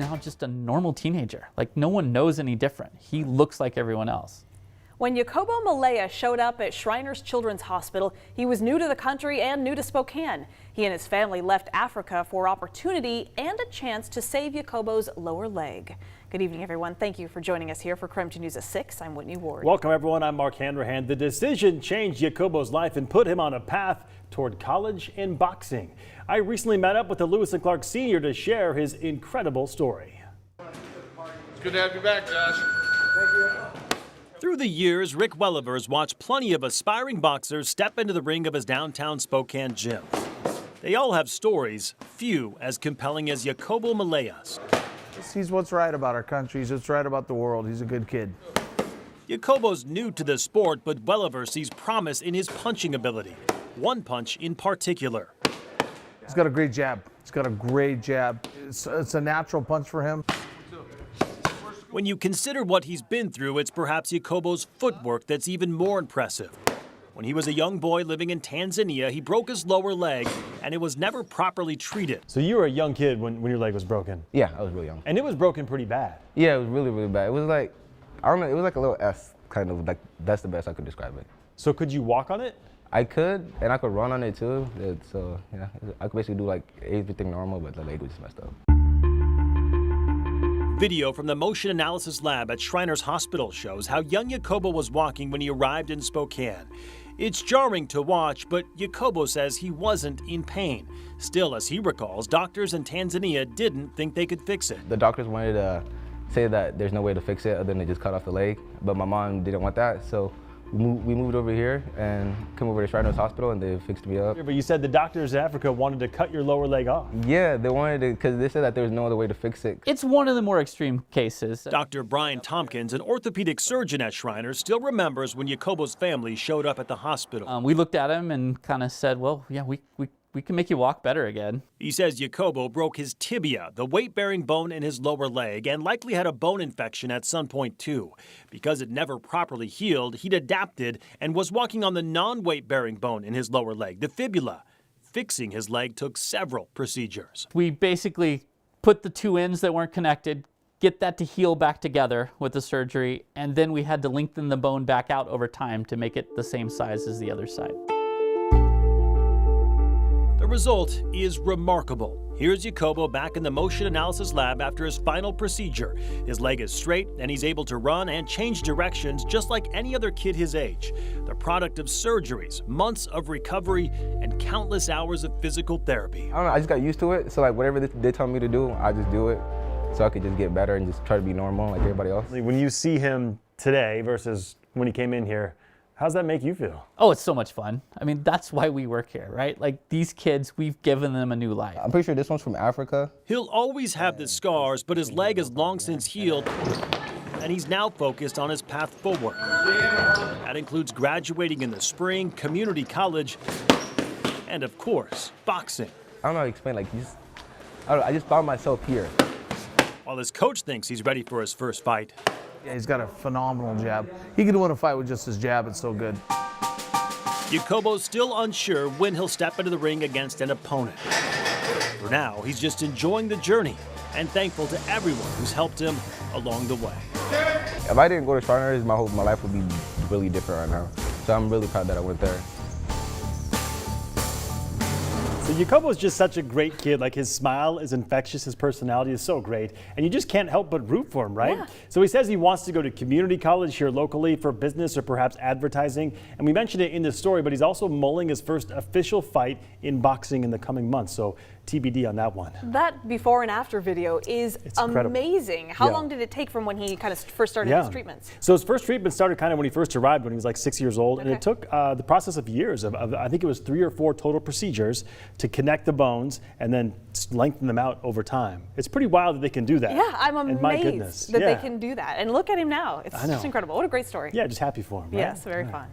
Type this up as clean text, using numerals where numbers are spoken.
now just a normal teenager. Like, no one knows any different. He looks like everyone else. When Yakobo Mleha showed up at Shriners Children's Hospital, he was new to the country and new to Spokane. He and his family left Africa for opportunity and a chance to save Yakobo's lower leg. Good evening, everyone. Thank you for joining us here for Crime News at 6. I'm Whitney Ward. Welcome, everyone. I'm Mark Hanrahan. The decision changed Yakobo's life and put him on a path toward college and boxing. I recently met up with the Lewis and Clark Sr. to share his incredible story. It's good to have you back, Josh. Thank you. Through the years, Rick Welliver's watched plenty of aspiring boxers step into the ring of his downtown Spokane gym. They all have stories, few as compelling as Yakobo Mleha's. He's what's right about our country. He's what's right about the world. He's a good kid. Yakobo's new to the sport, but Welliver sees promise in his punching ability. One punch in particular. He's got a great jab. He's got a great jab. It's a natural punch for him. When you consider what he's been through, it's perhaps Yakobo's footwork that's even more impressive. When he was a young boy living in Tanzania, he broke his lower leg, and it was never properly treated. So you were a young kid when your leg was broken? Yeah, I was really young. And it was broken pretty bad? Yeah, it was really, really bad. It was like, I don't know, it was like a little S, kind of, like, that's the best I could describe it. So could you walk on it? I could, and I could run on it too. So, yeah, I could basically do like everything normal, but the leg was just messed up. Video from the motion analysis lab at Shriners Hospital shows how young Yakobo was walking when he arrived in Spokane. It's jarring to watch, but Yakobo says he wasn't in pain. Still, as he recalls, doctors in Tanzania didn't think they could fix it. The doctors wanted to say that there's no way to fix it other than to just cut off the leg, but my mom didn't want that, so we moved over here and came over to Shriners Hospital and they fixed me up. But you said the doctors in Africa wanted to cut your lower leg off. Yeah, they wanted to, because they said that there was no other way to fix it. It's one of the more extreme cases. Dr. Brian Tompkins, an orthopedic surgeon at Shriners, still remembers when Yakobo's family showed up at the hospital. We looked at him and kind of said, well, yeah, we can make you walk better again. He says Yakobo broke his tibia, the weight-bearing bone in his lower leg, and likely had a bone infection at some point too. Because it never properly healed, he'd adapted and was walking on the non-weight-bearing bone in his lower leg, the fibula. Fixing his leg took several procedures. We basically put the two ends that weren't connected, get that to heal back together with the surgery, and then we had to lengthen the bone back out over time to make it the same size as the other side. The result is remarkable. Here's Yakobo back in the motion analysis lab after his final procedure. His leg is straight and he's able to run and change directions just like any other kid his age. The product of surgeries, months of recovery, and countless hours of physical therapy. I don't know, I just got used to it, so like whatever they tell me to do, I just do it so I could just get better and just try to be normal like everybody else. When you see him today versus when he came in here, how's that make you feel? Oh, it's so much fun. I mean, that's why we work here, right? Like, these kids, we've given them a new life. I'm pretty sure this one's from Africa. He'll always have the scars, but his leg has long since healed, and he's now focused on his path forward. That includes graduating in the spring, community college, and of course, boxing. I don't know how to explain, like, I just found myself here. While his coach thinks he's ready for his first fight. Yeah, he's got a phenomenal jab. He could win a fight with just his jab. It's so good. Yakobo's still unsure when he'll step into the ring against an opponent. For now, he's just enjoying the journey and thankful to everyone who's helped him along the way. If I didn't go to Shriners, my life would be really different right now. So I'm really proud that I went there. So Yakobo is just such a great kid. Like, his smile is infectious, his personality is so great, and you just can't help but root for him, right? Yeah. So he says he wants to go to community college here locally for business or perhaps advertising, and we mentioned it in this story, but he's also mulling his first official fight in boxing in the coming months, so TBD on that one. That before and after video is amazing. How long did it take from when he kind of first started his treatments? So his first treatment started kind of when he first arrived, when he was like 6 years old, and it took the process of years of I think it was 3 or 4 total procedures to connect the bones and then lengthen them out over time. It's pretty wild that they can do that. Yeah, I'm amazed that they can do that. And look at him now. It's just incredible. What a great story. Yeah, just happy for him. Right? Yes, very fun.